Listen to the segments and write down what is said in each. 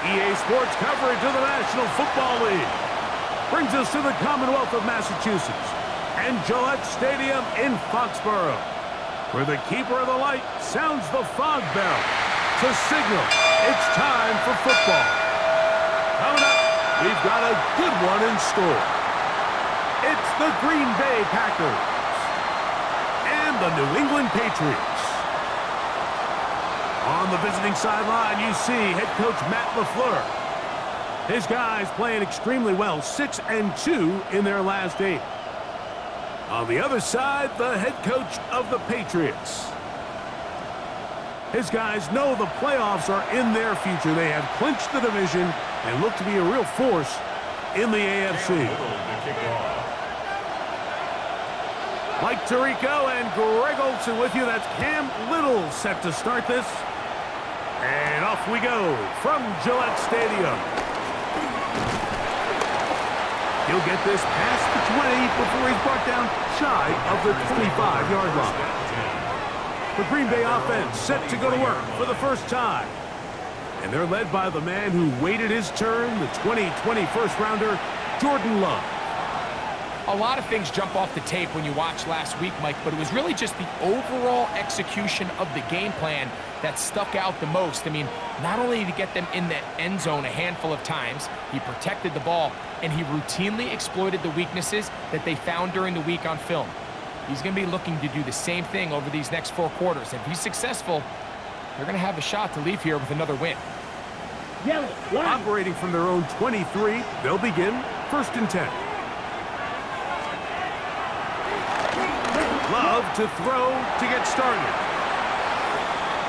EA Sports coverage of the National Football League brings us to the Commonwealth of Massachusetts and Gillette Stadium in Foxborough, where the keeper of the light sounds the fog bell to signal it's time for football. Coming up, we've got a good one in store. It's the Green Bay Packers and the New England Patriots. On the visiting sideline, you see head coach Matt LaFleur. His guys playing extremely well, 6-2 in their last 8. On the other side, the head coach of the Patriots. His guys know the playoffs are in their future. They have clinched the division and look to be a real force in the AFC. Mike Tirico and Greg Olsen with you. That's Cam Little set to start this. And off we go from Gillette Stadium. He'll get this past the 20 before he's brought down shy of the 25-yard line. The Green Bay offense set to go to work for the first time. And they're led by the man who waited his turn, the 2020 first-rounder, Jordan Love. A lot of things jump off the tape when you watch last week, Mike, but it was really just the overall execution of the game plan that stuck out the most. I mean, not only did he get them in the end zone a handful of times, he protected the ball, and he routinely exploited the weaknesses that they found during the week on film. He's going to be looking to do the same thing over these next 4 quarters. If he's successful, they're going to have a shot to leave here with another win. Operating from their own 23, they'll begin 1st and 10. Love to throw to get started.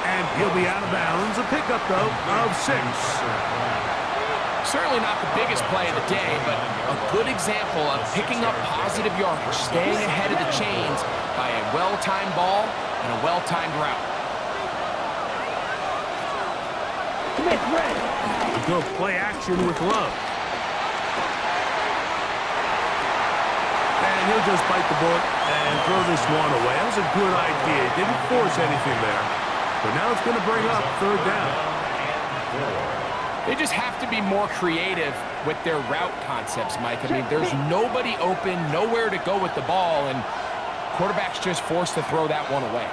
And he'll be out of bounds. A pickup, though, of 6. Certainly not the biggest play of the day, but a good example of picking up positive yardage, staying ahead of the chains by a well-timed ball and a well-timed route. We go play action with Love. And he'll just bite the bullet and throw this one away. That was a good idea. Didn't force anything there. But now it's going to bring up 3rd down. They just have to be more creative with their route concepts, Mike. I mean, there's nobody open, nowhere to go with the ball, and quarterback's just forced to throw that one away.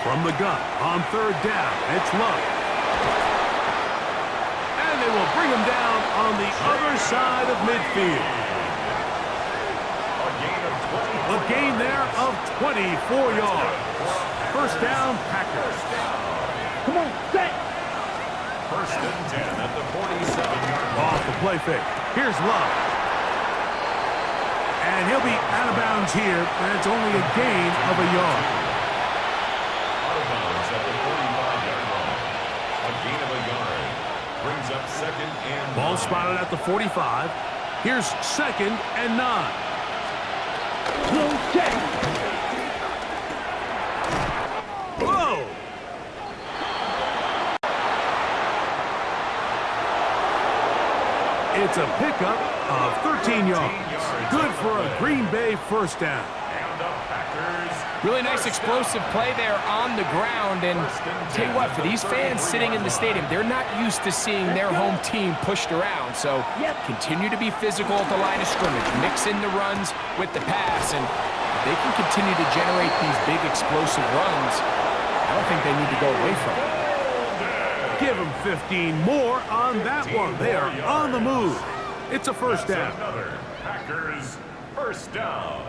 From the gun on 3rd down, it's Love. And they will bring him down on the other side of midfield. A gain there of 24 yards. 1st down, Packers. Come on, set. 1st and 10 at the 47-yard line. Off the play fake. Here's Love. And he'll be out of bounds here, and it's only a gain of a yard. Out of bounds at the 45-yard line. A gain of a yard. Brings up 2nd and 9. Ball spotted at the 45. Here's 2nd and 9. Whoa! It's a pickup of 13 yards. Good for a Green Bay 1st down. And the Packers. Really nice explosive play there on the ground, and tell you what, for these fans sitting in the stadium, they're not used to seeing their home team pushed around, so continue to be physical at the line of scrimmage, mix in the runs with the pass, and if they can continue to generate these big explosive runs, I don't think they need to go away from it. Give them 15 more on that one. They are on the move. It's a 1st down. Another Packers 1st down.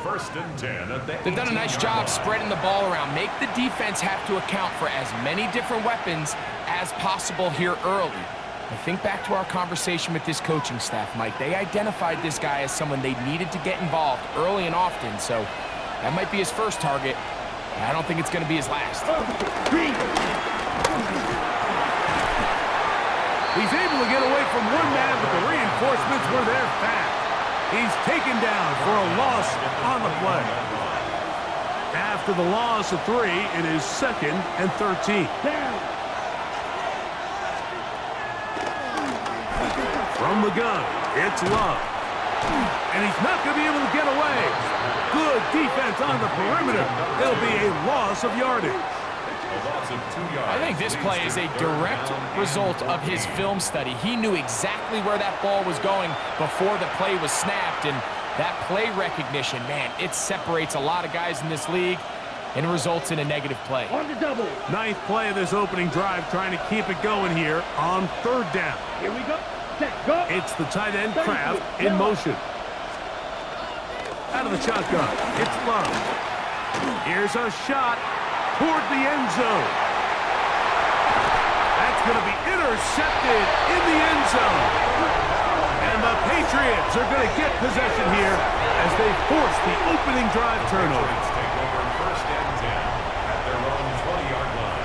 1st and 10 at the They've done a nice job spreading the ball around. Make the defense have to account for as many different weapons as possible here early. I think back to our conversation with this coaching staff, Mike. They identified this guy as someone they needed to get involved early and often, so that might be his first target. I don't think it's going to be his last. He's able to get away from one man, but the reinforcements were there fast. He's taken down for a loss on the play. After the loss of 3, it is 2nd and 13. From the gun, it's Love. And he's not going to be able to get away. Good defense on the perimeter. There'll be a loss of yardage. A loss of 2 yards. I think this play is a direct result of his film study. He knew exactly where that ball was going before the play was snapped, and that play recognition, man, it separates a lot of guys in this league and results in a negative play. On the double. Ninth play of this opening drive, trying to keep it going here on third down. Here we go. Set, go. It's the tight end, Kraft, in motion. Out of the shotgun, it's Love. Here's a shot toward the end zone. That's going to be intercepted in the end zone. And the Patriots are going to get possession here as they force the opening drive turnover. Patriots take over first and 10 at their own 20-yard line.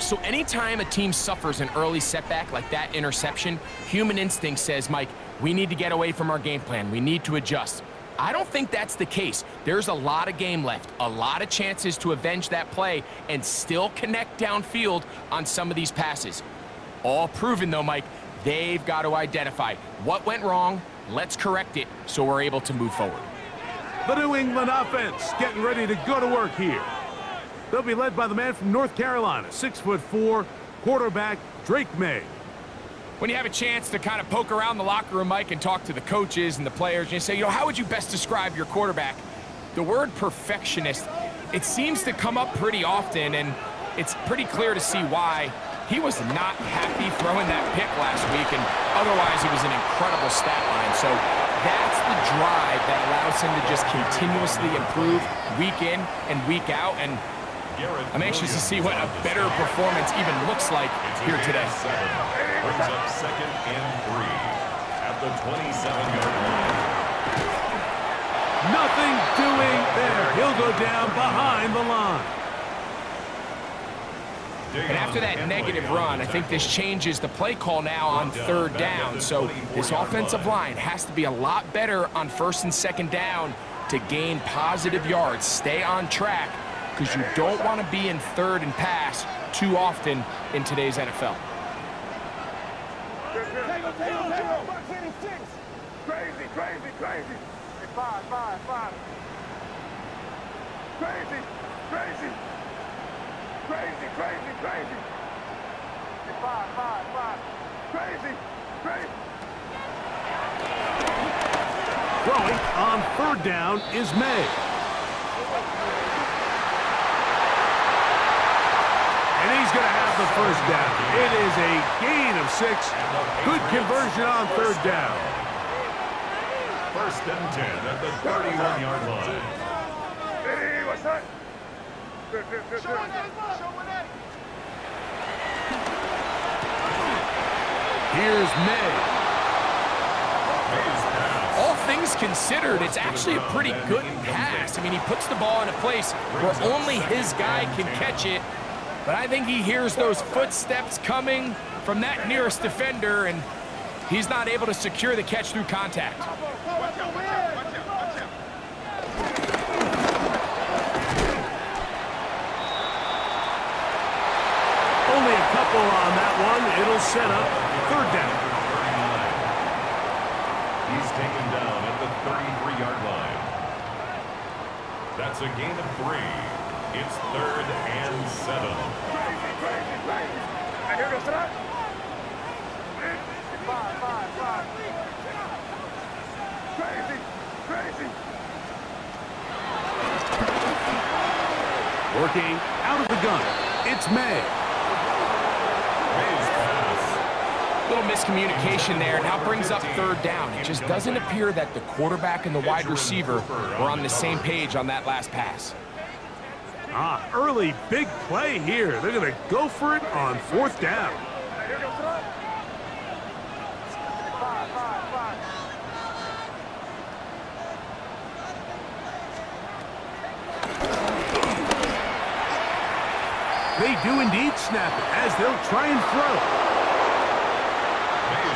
So anytime a team suffers an early setback like that interception, human instinct says, Mike, we need to get away from our game plan. We need to adjust. I don't think that's the case. There's a lot of game left, a lot of chances to avenge that play and still connect downfield on some of these passes. All proven, though, Mike, they've got to identify what went wrong, let's correct it so we're able to move forward. The New England offense getting ready to go to work here. They'll be led by the man from North Carolina, 6'4", quarterback Drake May. When you have a chance to kind of poke around the locker room, Mike, and talk to the coaches and the players, and you say, how would you best describe your quarterback? The word perfectionist, it seems to come up pretty often, and it's pretty clear to see why. He was not happy throwing that pick last week, and otherwise it was an incredible stat line. So that's the drive that allows him to just continuously improve week in and week out, and I'm anxious to see what a better performance even looks like here today. Brings up second and 3 at the 27-yard line. Nothing doing there. He'll go down behind the line. And after that negative run, I think this changes the play call now on third down. So this offensive line has to be a lot better on first and second down to gain positive yards. Stay on track, because you don't want to be in third and pass too often in today's NFL. Crazy, crazy, crazy. 5, 5, 5. Crazy, crazy. Crazy, crazy, crazy. 5, 5, 5. Crazy, crazy. Throwing on third down is May. And he's going to have the first down. It is a gain of 6. Good conversion on third down. First and 10 at the 31-yard line. Hey, what's that? Good. Here's May. All things considered, it's actually a pretty good pass. I mean, he puts the ball in a place where only his guy can catch it. But I think he hears those footsteps coming from that nearest defender, and he's not able to secure the catch through contact. Only a couple on that one. It'll set up third down. He's taken down at the 33-yard line. That's a gain of 3. It's third and 7. Crazy. I hear this tonight. 5, 5. Crazy. Working out of the gun. It's May. May's pass. Little miscommunication there. Now brings up third down. It just doesn't appear that the quarterback and the wide receiver were on the same page on that last pass. Early big play here. They're going to go for it on fourth down. Here goes it up. 5. They do indeed snap it as they'll try and throw.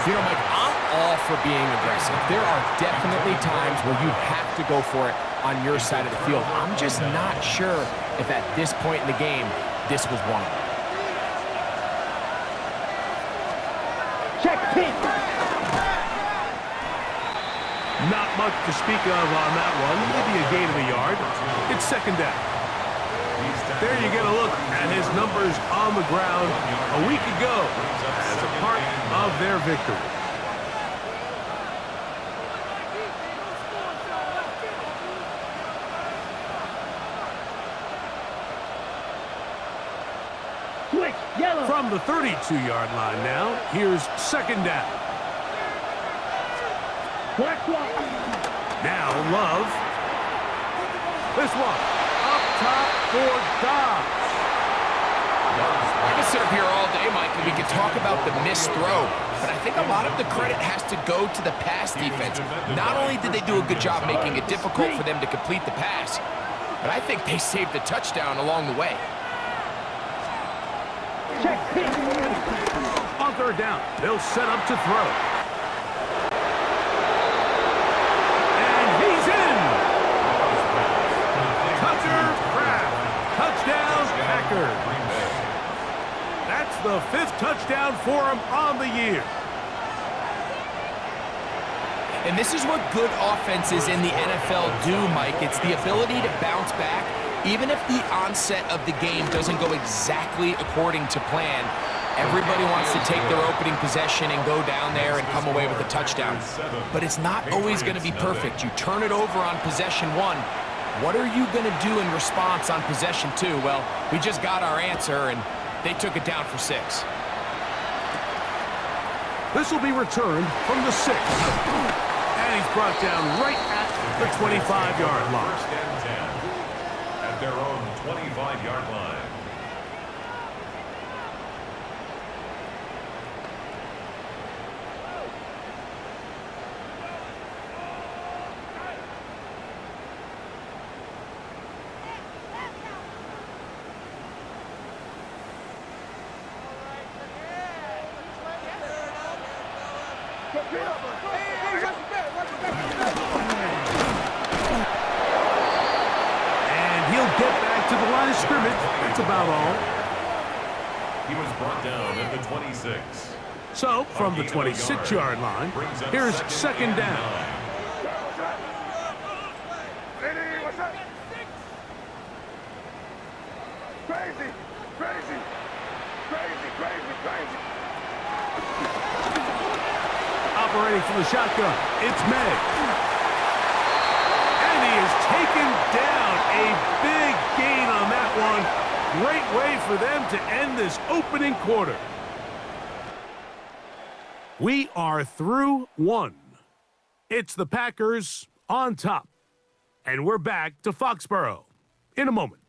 You know, Mike, I'm all for being aggressive. There are definitely times where you have to go for it on your side of the field. I'm just not sure if at this point in the game, this was one of them. Not much to speak of on that one. Maybe a gain of a yard. It's second down. There you get a look at his numbers on the ground a week ago as a part of their victory. From the 32-yard line now, here's second down. Now Love. This one up top for Dobbs. I could sit up here all day, Mike, and we could talk about the missed throw, but I think a lot of the credit has to go to the pass defense. Not only did they do a good job making it difficult for them to complete the pass, but I think they saved the touchdown along the way. On third down, they'll set up to throw. And he's in! Tucker Kraft. Touchdown, Packers. That's the 5th touchdown for him on the year. And this is what good offenses in the NFL do, Mike. It's the ability to bounce back, even if the onset of the game doesn't go exactly according to plan. Everybody wants to take their opening possession and go down there and come away with a touchdown. But it's not always going to be perfect. You turn it over on possession 1. What are you going to do in response on possession 2? Well, we just got our answer, and they took it down for 6. This will be returned from the 6. And he's brought down right at the 25-yard line. First and 10 at their own 25-yard line. And he'll get back to the line of scrimmage. That's about all. He was brought down at the 26. So, from the 26-yard line, here's second down. Crazy, crazy, crazy, crazy, crazy. Operating from the shotgun, it's May. And he is taken down. A big gain on that one. Great way for them to end this opening quarter. We are through one. It's the Packers on top. And we're back to Foxborough in a moment.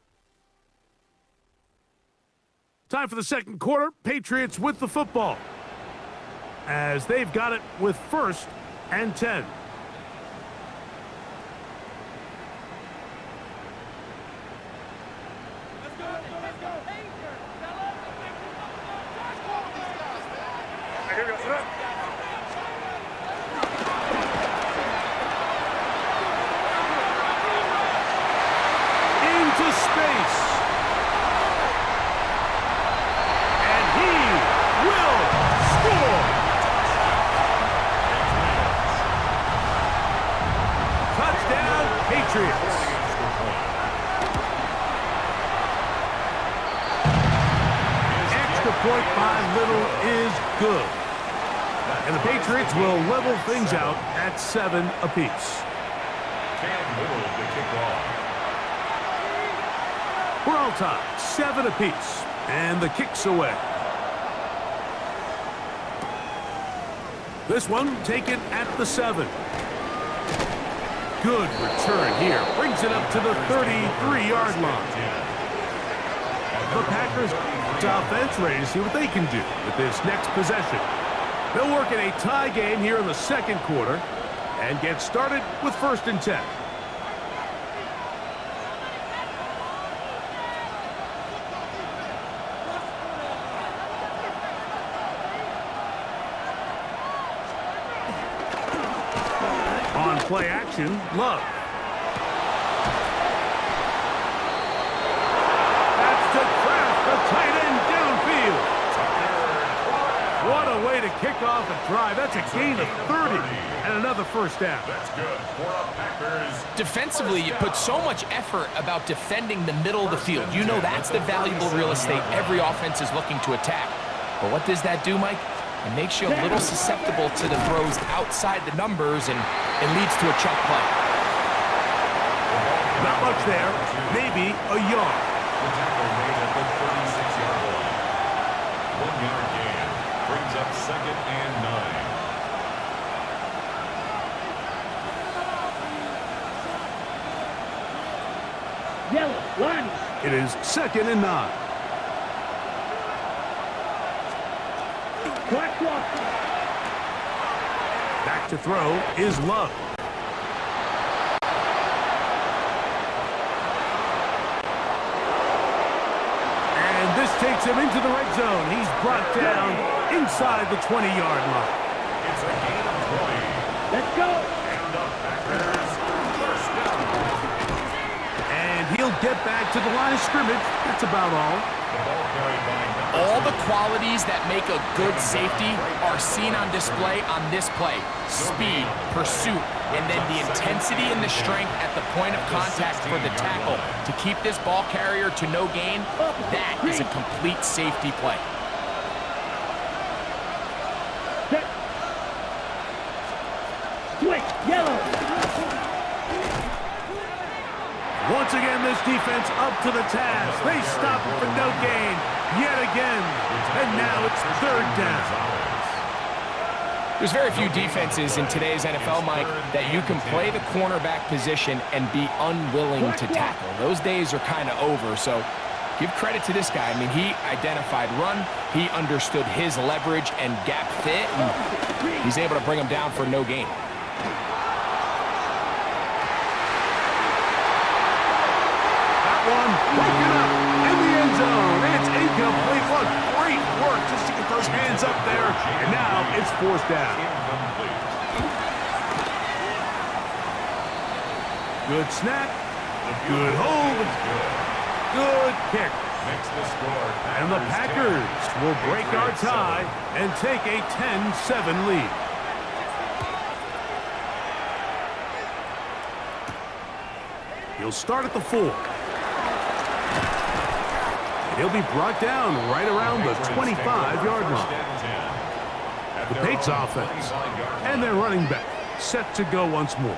Time for the second quarter. Patriots with the football, as they've got it with 1st and 10. Into space. And he will score. Touchdown, Patriots. Extra point by Little is good. And the Patriots will level things out at 7 apiece. Cam Little to kick off. We're all tied, 7 apiece. And the kick's away. This one taken at the 7. Good return here. Brings it up to the 33-yard line. The Packers offense ready to see what they can do with this next possession. They'll work in a tie game here in the second quarter and get started with 1st and 10. On play action, Love. That's to Kraft, the tight end downfield. What a way to kick off off a drive. That's a gain of 30 and another first down. That's good for a Packers. Defensively, you put so much effort about defending the middle of the field. You know that's the valuable real estate every offense is looking to attack. But what does that do, Mike? It makes you a little susceptible to the throws outside the numbers, and it leads to a chunk play. Not much there. Maybe a yard. The tackle made at the 36-yard line. 1-yard gain brings up 2nd and 9. Yellow, line. It is 2nd and 9. Back to throw is Love. And this takes him into the red zone. He's brought down inside the 20-yard line. It's a gain of 20. Let's go. And the Packers first down. And he'll get back to the line of scrimmage. That's about all. The ball carried by All the qualities that make a good safety are seen on display on this play. Speed, pursuit, and then the intensity and the strength at the point of contact for the tackle to keep this ball carrier to no gain. That is a complete safety play. Set. Switch, yellow. Once again, this defense up to the task. They stop it for no gain yet again. And now it's 3rd down. There's very few defenses in today's NFL, Mike, that you can play the cornerback position and be unwilling to tackle. Those days are kind of over, so give credit to this guy. I mean, he identified run, he understood his leverage and gap fit, and he's able to bring him down for no gain. One broken up in the end zone. It's incomplete. Look, great work just to get those hands up there. And now it's 4th down. Incomplete. Good snap. Good hold. Good kick. Makes the score. And the Packers will break our tie and take a 10-7 lead. He'll start at the 4. He'll be brought down right around the 25-yard line. The Pates offense and their running back set to go once more.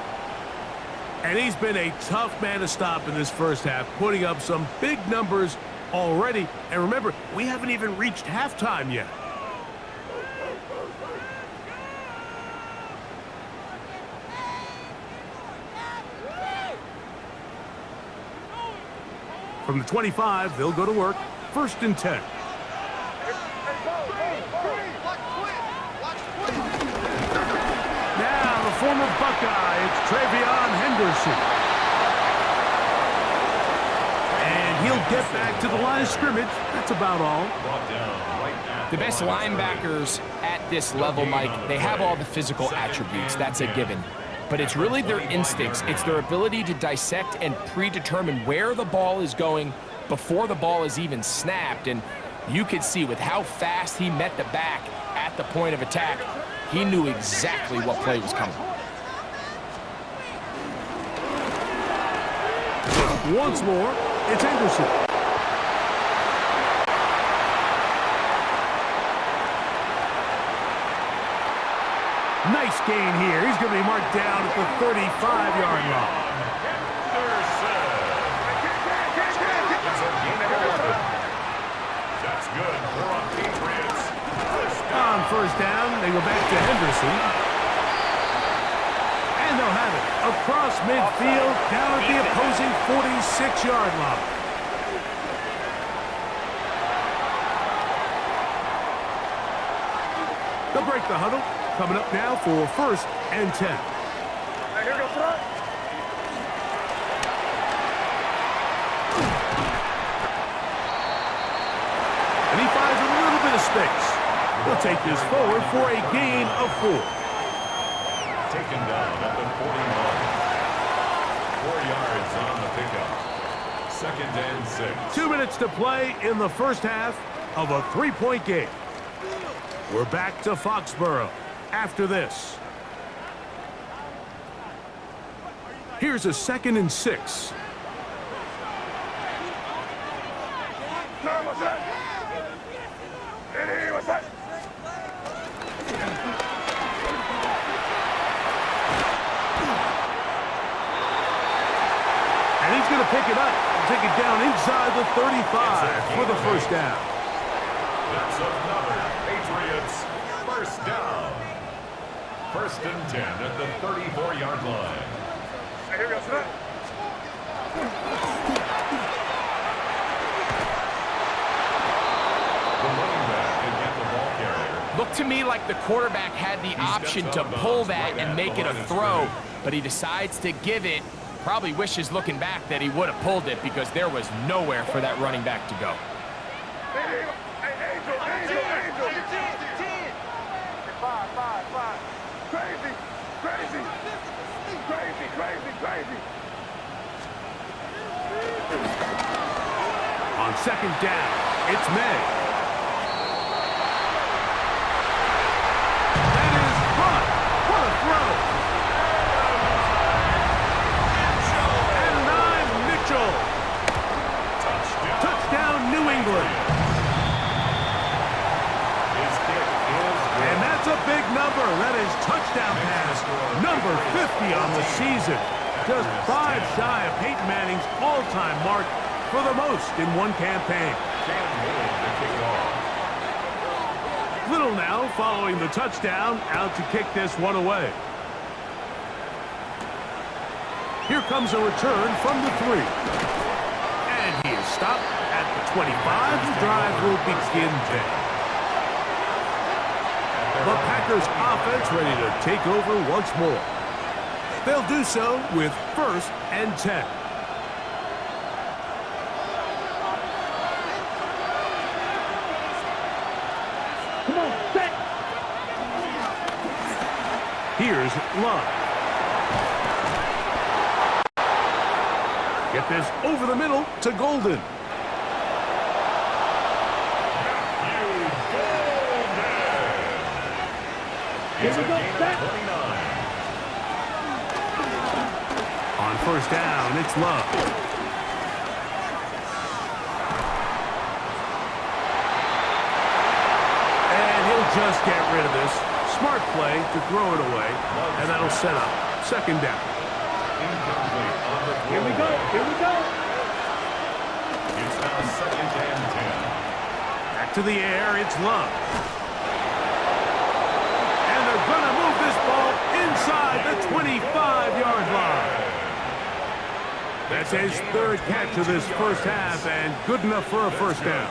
And he's been a tough man to stop in this first half, putting up some big numbers already. And remember, we haven't even reached halftime yet. From the 25, they'll go to work. 1st and 10. Now, the former Buckeye, it's Travion Henderson. And he'll get back to the line of scrimmage. That's about all. The best linebackers at this level, Mike, they have all the physical attributes. That's a given. But it's really their instincts. It's their ability to dissect and predetermine where the ball is going before the ball is even snapped. And you could see with how fast he met the back at the point of attack, he knew exactly what play was coming. Once more, it's Henderson. Nice gain here. He's going to be marked down at the 35-yard line. It's a gain of 11. That's good for a Patriots. On 1st down, they go back to Henderson. And they'll have it across midfield, down at the opposing 46-yard line. They'll break the huddle. Coming up now for 1st and 10. Here goes front. And he finds a little bit of space. He'll take this forward for a gain of 4. Taken down at the 41. 4 yards on the pickup. 2nd and 6. 2 minutes to play in the first half of a 3-point game. We're back to Foxborough after this. Here's a 2nd and 6. And he's going to pick it up and take it down inside the 35 for the first down. That's another Patriots first down. 1st and 10 at the 34-yard line. Here we go, sir. The running back can get the ball carrier. Looked to me like the quarterback had the option to pull that and make it a throw, but he decides to give it. Probably wishes looking back that he would have pulled it because there was nowhere for that running back to go. Hey, Angel. Five. Crazy. On 2nd down, it's May. That is caught. What a throw. And 9, Mitchell. Touchdown, New England. His kick is good. And that's a big number. That is touchdown pass number 50 on the season. Just 5 shy of Peyton Manning's all-time mark for the most in one campaign. Cam Newton to kick off. Little now following the touchdown, out to kick this one away. Here comes a return from the 3. And he is stopped at the 25. The drive will begin there. The Packers offense ready to take over once more. They'll do so with 1st and 10. Here's Love. Get this over the middle to Golden. Here we go. On 1st down, it's Love. And he'll just get rid of this. Smart play to throw it away, and that'll set up 2nd down. Here we go. It's now 2nd and 10. Back to the air, it's Love. And they're going to move this ball inside the 25-yard line. That's his 3rd catch of this first half, and good enough for a first down.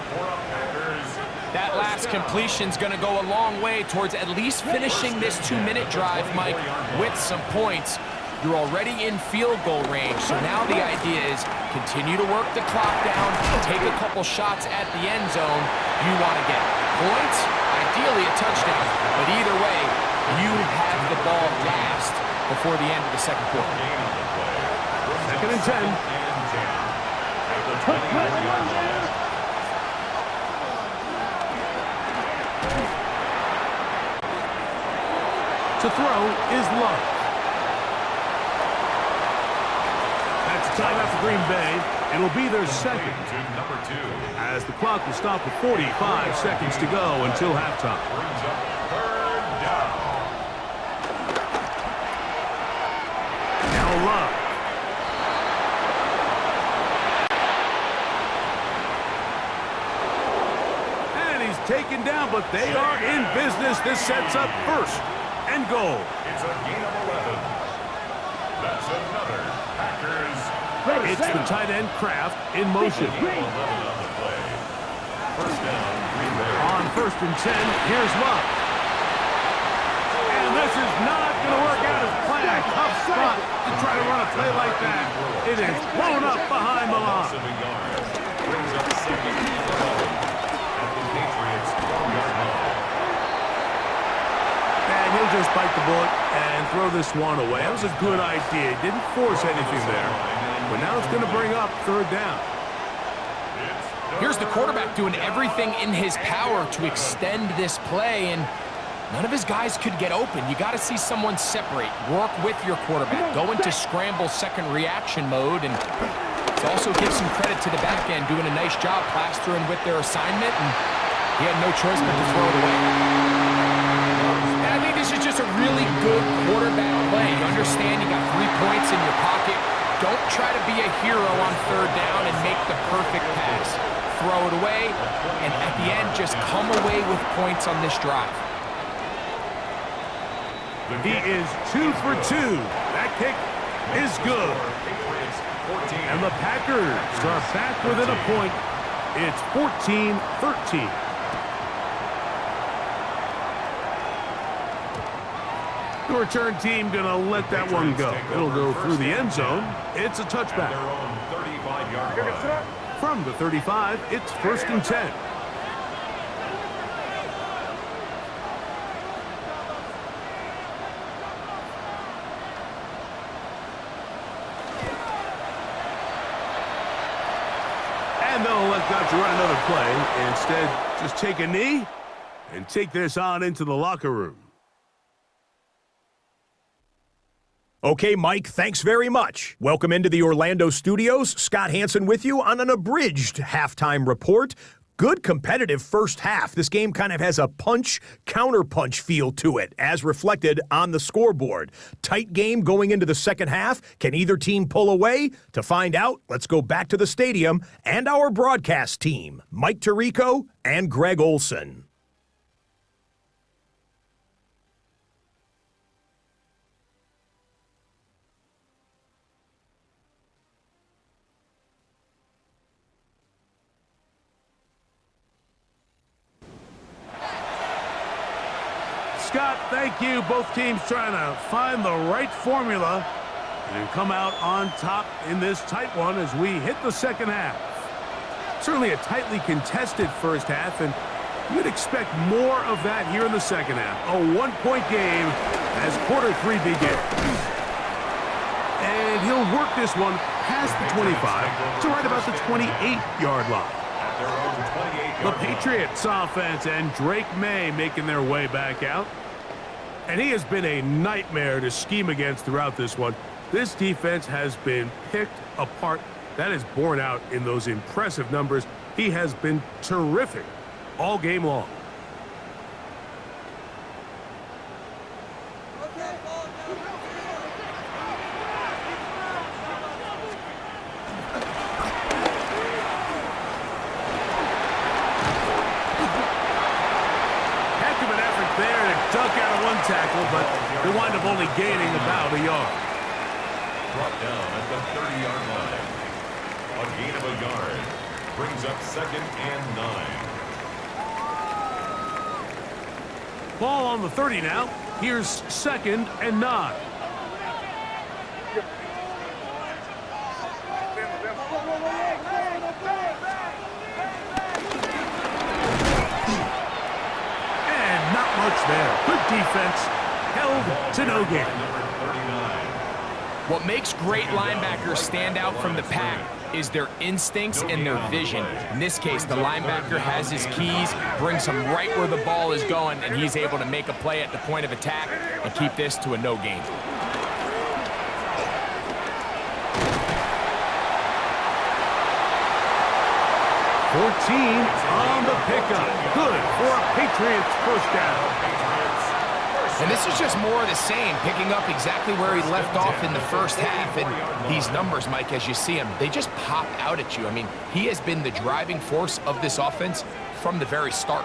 That last completion's going to go a long way towards at least finishing this 2-minute drive, Mike, with some points. You're already in field goal range, so now the idea is continue to work the clock down, take a couple shots at the end zone. You want to get points, ideally a touchdown, but either way, you have the ball last before the end of the 2nd quarter. 2nd and 10. To throw is Love. That's time out for Green Bay. It'll be their 2nd. Number 2. As the clock will stop with 45 seconds to go until halftime. Brings up 3rd down. Now Love. And he's taken down, but they are in business. This sets up 1st and goal. It's a gain of 11. That's another Packers. It's the tight end Kraft in motion. Gain of 11 on the play. First down, Green Bay. On 1st and 10, here's Love. And this is not going to work out as planned. Tough spot to try to run a play like that. It is blown up behind the line. Brings up 2nd and 11 at the Patriots 12-yard line. And he'll just bite the bullet and throw this one away. That was a good idea. Didn't force anything there. But now it's going to bring up 3rd down. It's Here's the quarterback doing everything in his power to extend this play, and none of his guys could get open. You got to see someone separate, work with your quarterback, go into scramble second reaction mode, and also give some credit to the back end, doing a nice job plastering with their assignment, and he had no choice but to throw it away. And I think this is just a really good quarterback play. You understand you got 3 points in your pocket. Don't try to be a hero on third down and make the perfect pass. Throw it away, and at the end, just come away with points on this drive. He is 2 for 2. That kick is good. And the Packers are back within a point. It's 14-13. The return team going to let that one go. It'll go through the end zone. It's a touchback. From the 35, it's 1st and 10. And they'll let Dodger run another play. Instead, just take a knee and take this on into the locker room. Okay, Mike, thanks very much. Welcome into the Orlando studios. Scott Hansen with you on an abridged halftime report. Good competitive first half. This game kind of has a punch-counterpunch feel to it, as reflected on the scoreboard. Tight game going into the second half. Can either team pull away? To find out, let's go back to the stadium and our broadcast team, Mike Tirico and Greg Olson. Scott, thank you. Both teams trying to find the right formula and come out on top in this tight one as we hit the second half. Certainly a tightly contested first half, and you'd expect more of that here in the second half. A one-point game as quarter 3 begins. And he'll work this one past the 25 to right about the 28-yard line. The Patriots offense and Drake May making their way back out. And he has been a nightmare to scheme against throughout this one. This defense has been picked apart. That is borne out in those impressive numbers. He has been terrific all game long. Duck out of one tackle, but they wind up only gaining about a yard. Brought down at the 30-yard line. A gain of a yard brings up 2nd and 9. Ball on the 30 now. Here's 2nd and 9. There. Good defense. Held to no gain. What makes great linebackers stand out from the pack is their instincts and their vision. In this case, the linebacker has his keys, brings him right where the ball is going, and he's able to make a play at the point of attack and keep this to a no gain. On the pickup. Good for a Patriots first down. And this is just more of the same, picking up exactly where he left off in the first half. And these numbers, Mike, as you see them, they just pop out at you. I mean, he has been the driving force of this offense from the very start.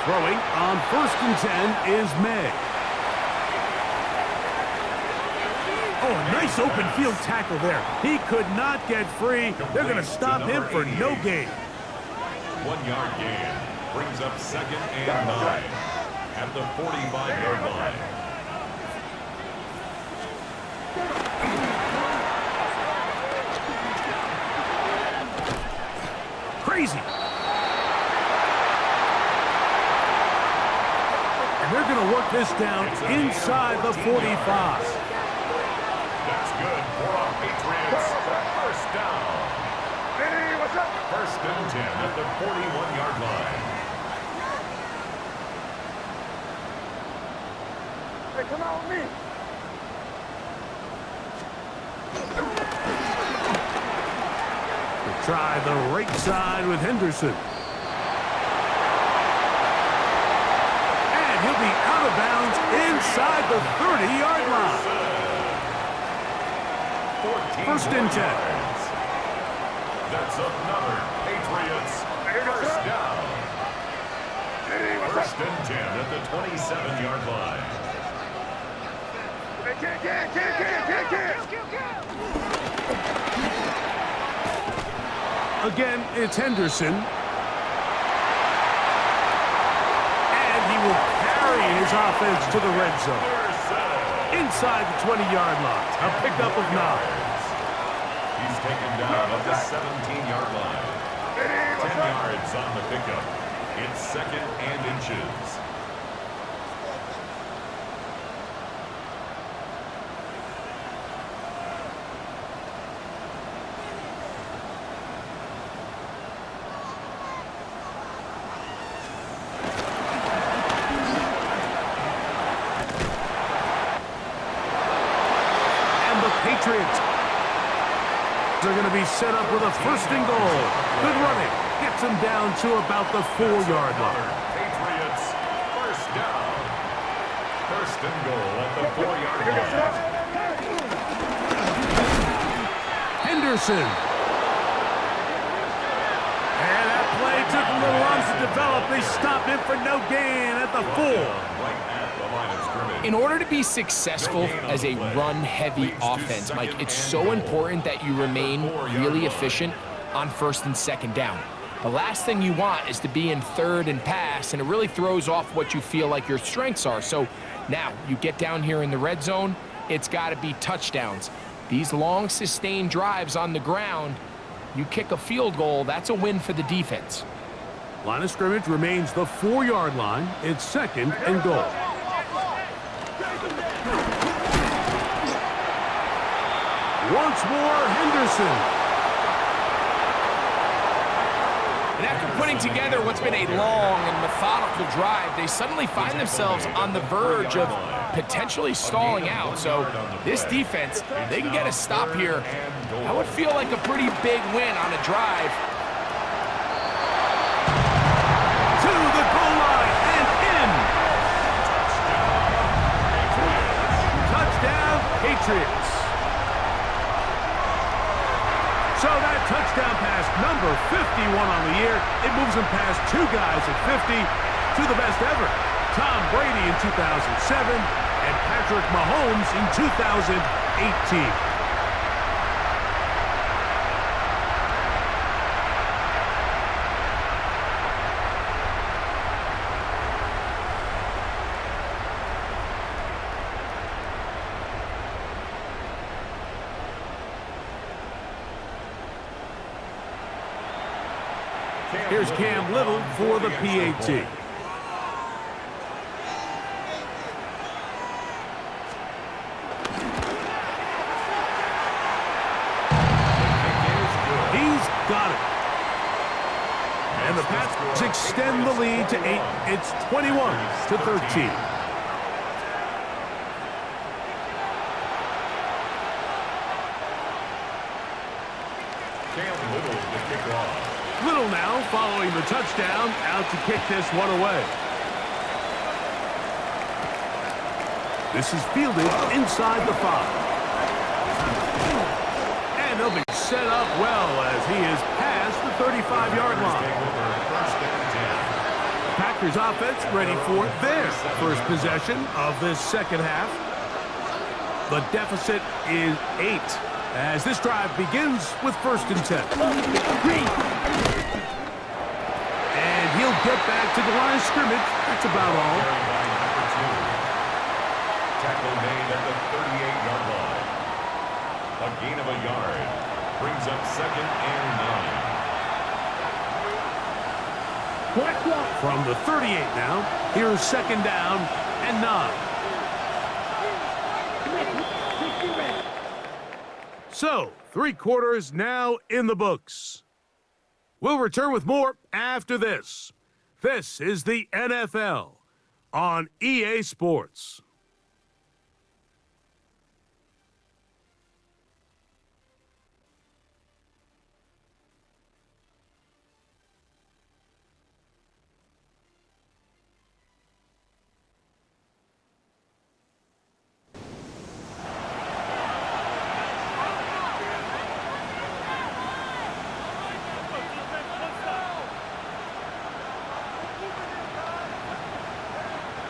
Throwing on 1st and 10 is May. Oh, a nice open field tackle there. He could not get free. They're going to stop him for no gain. 1-yard gain brings up 2nd and 9 at the 45-yard line. crazy. And they're going to work this down inside the 45. That's good for a Patriots first down. Hey, what's up? First and 10 at the 41-yard line. Hey, come out with me. Try the right side with Henderson. And he'll be out of bounds inside the 30-yard line. 14 First and 10. yards. That's another Patriots first down. Hey, what's First up? and 10 at the 27-yard line. Hey, can't. Again, it's Henderson. And he will carry his offense to the red zone. Inside the 20-yard line. A pickup of 9. He's taken down at the 17-yard line. 10 yards on the pickup. It's second and inches. Patriots are going to be set up with a first and goal. Good running. Gets them down to about the 4-yard line. Patriots first down. First and goal at the 4-yard line. Henderson. And that play took a little long to develop. They stopped it for no gain at the 4. Right at the line of scrimmage. In order to be successful as a run-heavy offense, Mike, it's so important that you remain really efficient on first and second down. The last thing you want is to be in third and pass, and it really throws off what you feel like your strengths are. So now you get down here in the red zone, it's got to be touchdowns. These long, sustained drives on the ground, you kick a field goal, that's a win for the defense. Line of scrimmage remains the 4-yard line. It's second and goal. Once more, Henderson. And after putting together what's been a long and methodical drive, they suddenly find themselves on the verge of potentially stalling out. So this defense, they can get a stop here. That would feel like a pretty big win on a drive. To the goal line and in. Touchdown, Patriots. So that touchdown pass, number 51 on the year, it moves him past 2 guys at 50 to the best ever. Tom Brady in 2007 and Patrick Mahomes in 2018. Here's Cam Little for the PAT. He's got it. And the Pats extend the lead to 8. It's 21-13. Cam Little to kick off. Little now following the touchdown, out to kick this one away. This is fielded inside the 5. And he'll be set up well as he is past the 35-yard line. Packers offense ready for their first possession of this second half. The deficit is 8 as this drive begins with first and 10. And he'll get back to the line of scrimmage. That's about all. Tackle made at the 38-yard line. A gain of a yard brings up second and 9. From the 38 now, here's second down and 9. So, 3 quarters now in the books. We'll return with more after this. This is the NFL on EA Sports.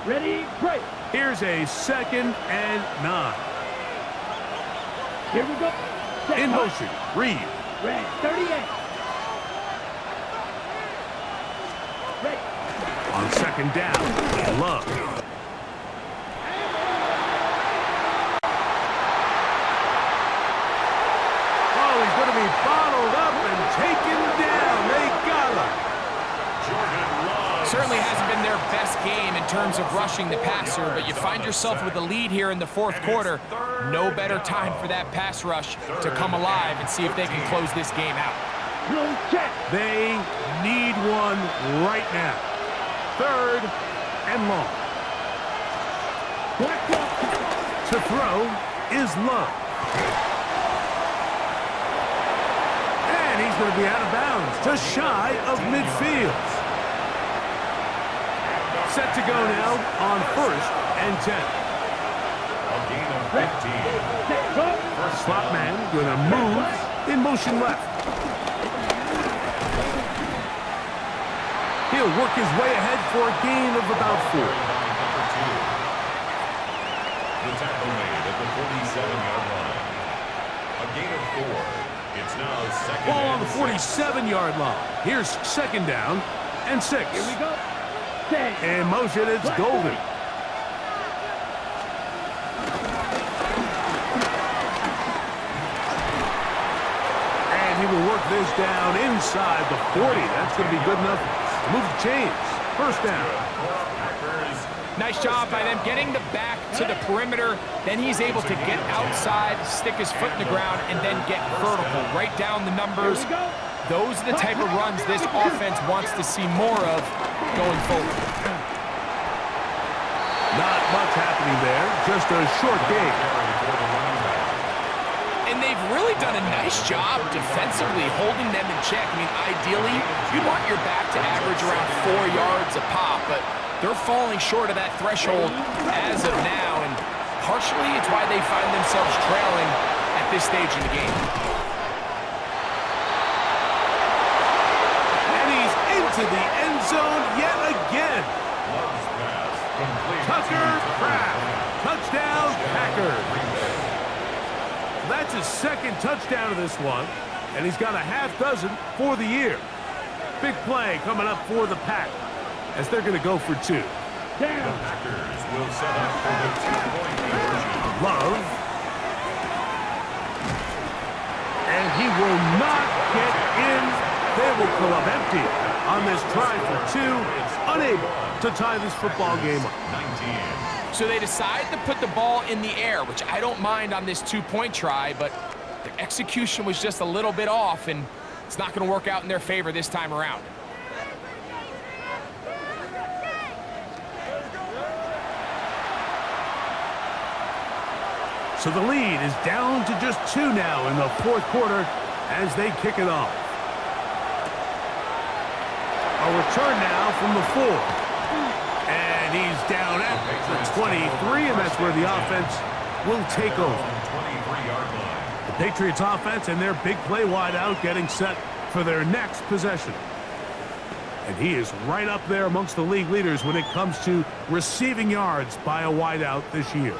Ready, break. Here's a second and 9. Here we go. Set, In hut. motion, Reed. Red, 38. Ready. On second down, Love. Oh, he's going to be bottled up and taken down. They got him. Certainly hasn't been their best game in terms of rushing the passer, but you find yourself with a lead here in the 4th quarter. No better time for that pass rush to come alive and see if they can close this game out. Blue check. They need one right now. 3rd and long. Black ball. To throw is Love. And he's going to be out of bounds, just shy of midfield. Set to go now on 1st and 10. A gain of 15. Set, go. Slot man going to move in motion left. He'll work his way ahead for a gain of about 4. Number 2. The tackle made at the 47-yard line. A gain of 4. It's now second Ball on and the 6. 47-yard line. Here's second down and 6. Here we go. Set. In motion, it's Golden. And he will work this down inside the 40. That's going to be good enough to move the chains. First down. Nice job by them getting the back to the perimeter. Then he's able to get outside, stick his foot in the ground, and then get vertical. Right down the numbers. Here we go. Those are the type of runs this offense wants to see more of going forward. Not much happening there. Just a short gain. And they've really done a nice job defensively holding them in check. I mean, ideally, you'd want your back to average around 4 yards a pop, but they're falling short of that threshold as of now, and partially it's why they find themselves trailing at this stage in the game. And he's into the end zone yet again. Tucker Kraft. Touchdown, Packers. That's his second touchdown of this one, and he's got a half dozen for the year. Big play coming up for the Pack as they're going to go for 2. The Packers will set up for the 2-point conversion. Love. And he will not get in. They will pull up empty on this try for 2. Unable to tie this football game up. 19. So they decide to put the ball in the air, which I don't mind on this 2-point try, but their execution was just a little bit off, and it's not going to work out in their favor this time around. So the lead is down to just 2 now in the 4th quarter as they kick it off. A return now from the 4. And he's down at the 23, and that's where the offense will take over. 23-yard line. The Patriots offense and their big play wideout getting set for their next possession. And he is right up there amongst the league leaders when it comes to receiving yards by a wideout this year.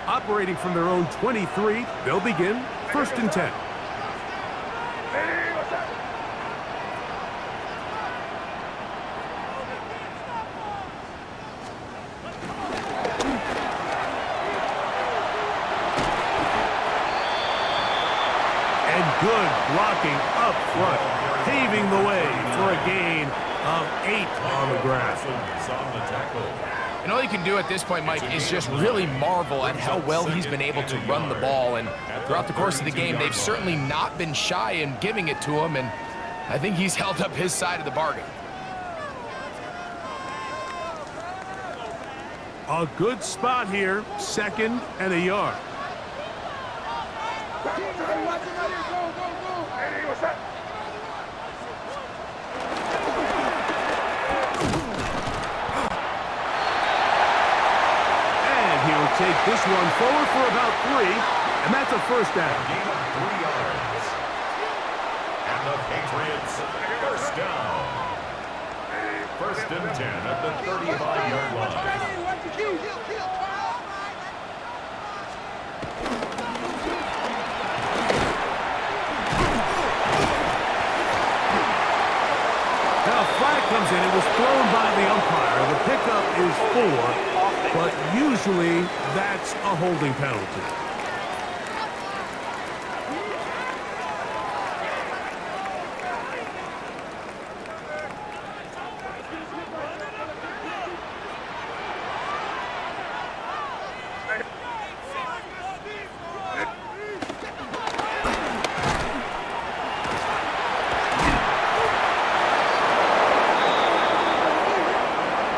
Operating from their own 23, they'll begin 1st and 10. Good blocking up front, paving the way for a gain of 8 on the ground. On the tackle. And all you can do at this point, Mike, is just really marvel at how well he's been able to run the ball. And throughout the course of the game, they've certainly not been shy in giving it to him. And I think he's held up his side of the bargain. A good spot here, 2nd and a yard. Take this one forward for about 3, and that's a first down. Gain of 3 yards. And the Patriots, first down. 1st and 10 at the 35-yard line. Now a flag comes in. It was thrown by the umpire. The pickup is 4. But usually, that's a holding penalty.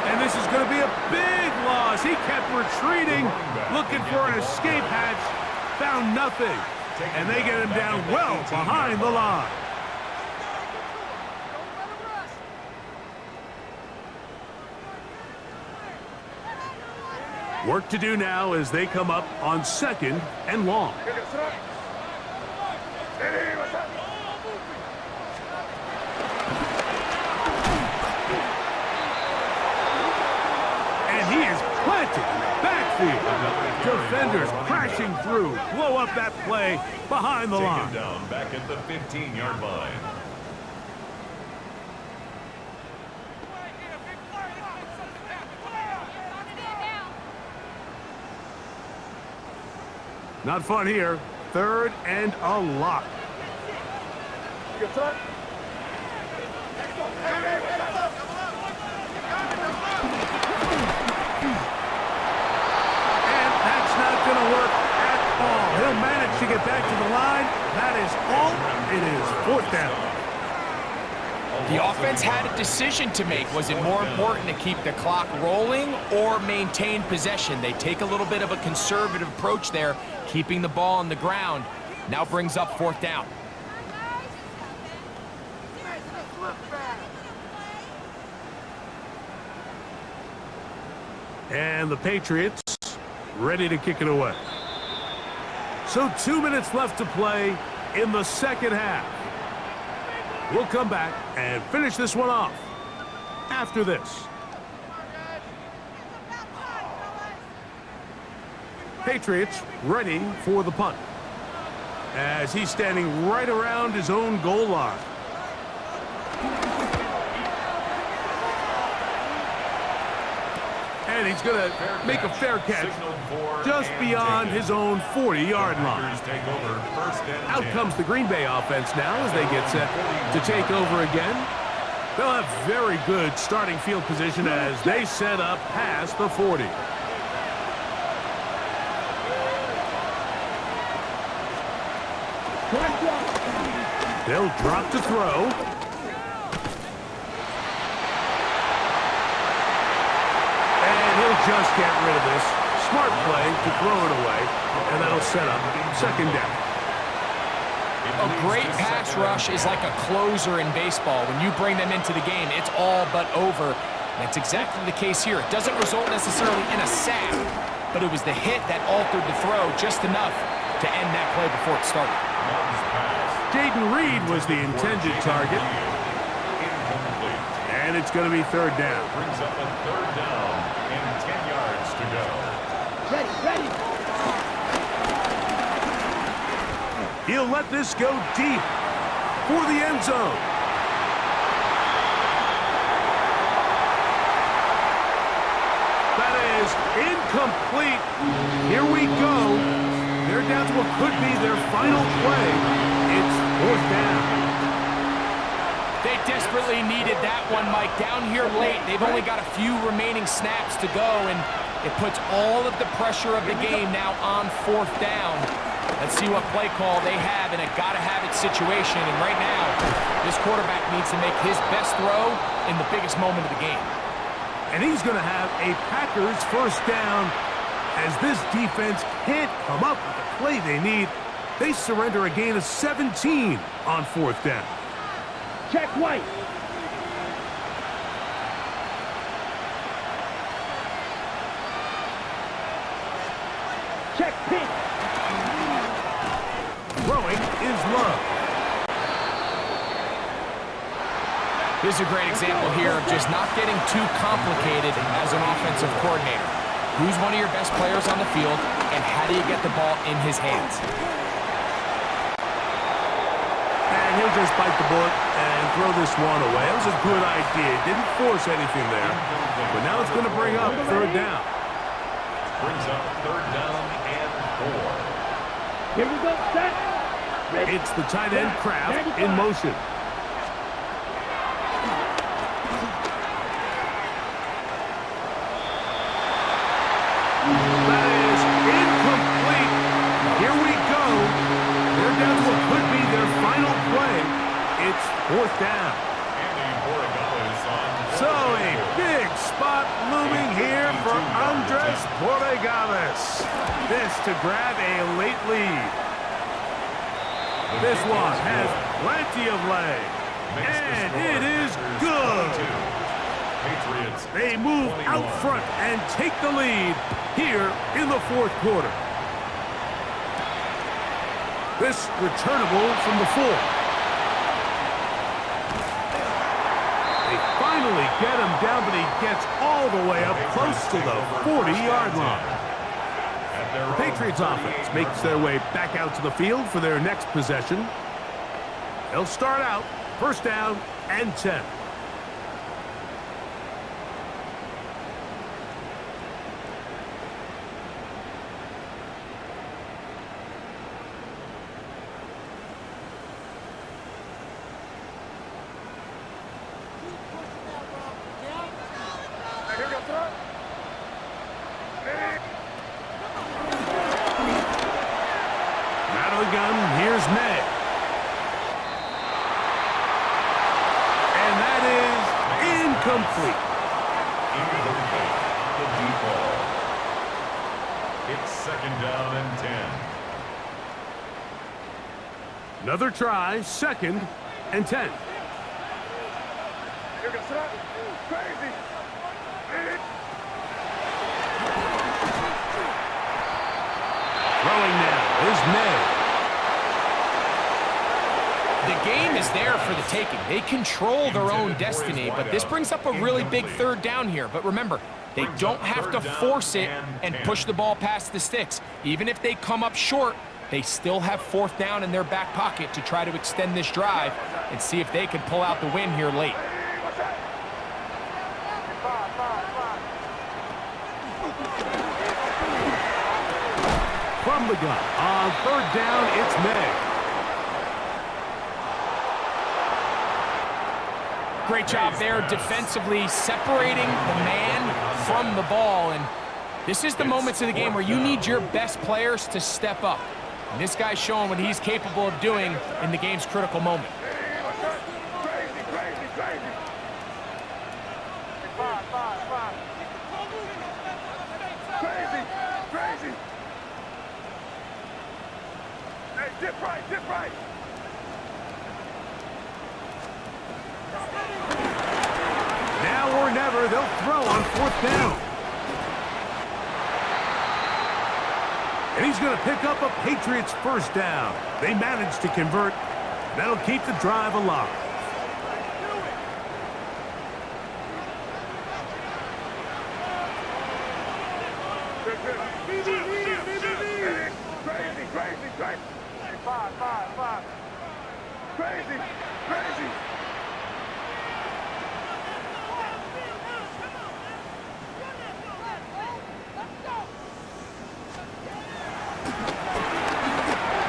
And this is going to be a big loss. He kept retreating, looking for an escape hatch, found nothing, and they get him down well behind the line. Work to do now as they come up on 2nd and long. And he is planted in the backfield. Defenders crashing through, blow up that play behind the line. Taken down back at the 15-yard line. Not fun here. 3rd and a lot. And that's not going to work at all. He'll manage to get back to the line. That is all. It is 4th down. The offense had a decision to make. Was it more important to keep the clock rolling or maintain possession? They take a little bit of a conservative approach there, keeping the ball on the ground. Now brings up 4th down. And the Patriots ready to kick it away. So 2 minutes left to play in the 2nd half. We'll come back and finish this one off after this. Patriots ready for the punt as he's standing right around his own goal line. And he's going to make a fair catch just beyond his own 40-yard line. Out comes the Green Bay offense now as they get set to take over again. They'll have very good starting field position as they set up past the 40. They'll drop to throw. Just get rid of this. Smart play to throw it away, and that'll set up 2nd down. A great pass rush is like a closer in baseball. When you bring them into the game, it's all but over. That's exactly the case here. It doesn't result necessarily in a sack, but it was the hit that altered the throw just enough to end that play before it started. Jaden Reed was the intended target. And it's going to be 3rd down. Brings up a 3rd down and 10 yards to go. Ready. He'll let this go deep for the end zone. That is incomplete. Here we go. They're down to what could be their final play. It's 4th down. They desperately needed that one, Mike. Down here late, they've only got a few remaining snaps to go, and it puts all of the pressure of the game now on 4th down. Let's see what play call they have in a gotta-have-it situation. And right now, this quarterback needs to make his best throw in the biggest moment of the game. And he's going to have a Packers 1st down as this defense can't come up with the play they need. They surrender a gain of 17 on 4th down. Check White. Check Pink. Throwing is Love. This is a great example here of just not getting too complicated as an offensive coordinator. Who's one of your best players on the field, and how do you get the ball in his hands? And he'll just bite the bullet and throw this one away. That was a good idea. Didn't force anything there. But now it's going to bring up 3rd down. Brings up 3rd down and 4. Here we go, set. Ready. It's the tight end Kraft in motion. That is incomplete. Here we go. They're down to what could be their final play. It's 4th down. Andy Borregales on. So a big spot looming here for Andres Borregales. This to grab a late lead. This one has plenty of leg. And it is good. Patriots. They move out front and take the lead here in the 4th quarter. This returnable from the 4. They finally get him down, but he gets all the way up close to the 40-yard line. The Patriots offense makes their way back out to the field for their next possession. They'll start out 1st down and 10. Out of the gun, here's May. And that is incomplete. The deep ball. It's 2nd down and 10. Another try, 2nd and 10. Here we go, set. Crazy. Throwing now is May. The game is there for the taking. They control their own destiny, but this brings up a really big 3rd down here. But remember, they don't have to force it and push the ball past the sticks. Even if they come up short, they still have 4th down in their back pocket to try to extend this drive and see if they can pull out the win here late. From the gun, on 3rd down, it's May. Great job there defensively, separating the man from the ball. And this is the moments of the game where you need your best players to step up. And this guy's showing what he's capable of doing in the game's critical moment. Crazy. Hey, dip right. Now or never, they'll throw on 4th down. And he's going to pick up a Patriots 1st down. They managed to convert. That'll keep the drive alive. Crazy. 5. Crazy.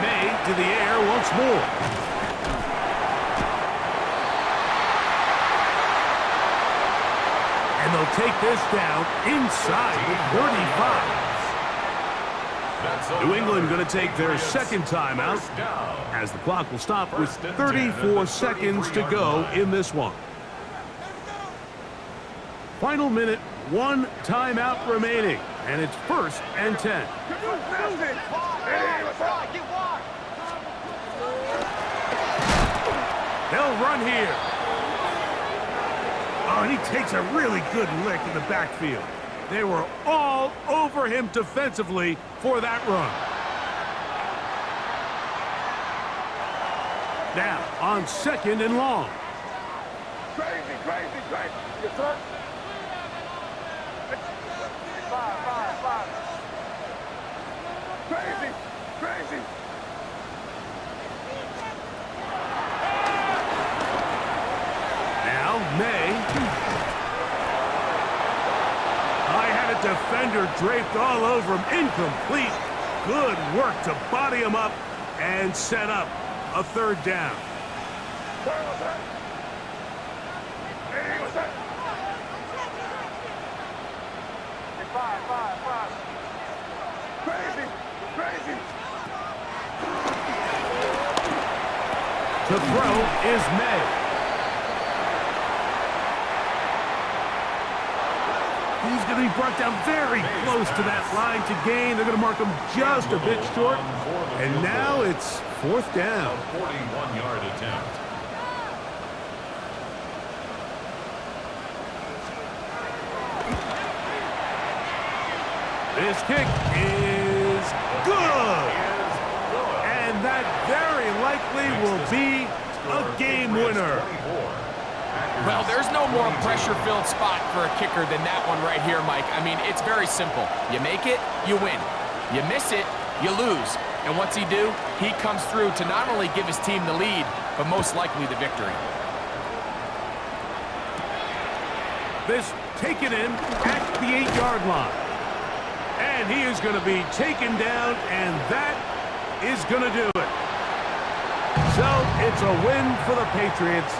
May to the air once more. take this down inside the 35. New England going to take their second timeout as the clock will stop with 34 seconds to go in this one. Final minute, 1 timeout remaining, and it's 1st and 10. They'll run here. Oh, and he takes a really good lick in the backfield. They were all over him defensively for that run. Now, on 2nd and long. Crazy. Yes, sir. 5. Crazy. Now, May. I had a defender draped all over him. Incomplete. Good work to body him up and set up a 3rd down. What's that? Hey, what's that? 5. Crazy. To throw is May. He's going to be brought down very close to that line to gain. They're going to mark him just a bit short. And now it's 4th down. 41-yard attempt. This kick is good. And that very likely will be a game winner. Well, there's no more pressure-filled spot for a kicker than that one right here, Mike. I mean, it's very simple. You make it, you win. You miss it, you lose. And what's he do? He comes through to not only give his team the lead, but most likely the victory. This taken in at the 8-yard line. And he is going to be taken down, and that is going to do it. So it's a win for the Patriots.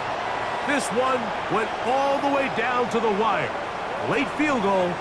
This one went all the way down to the wire. Late field goal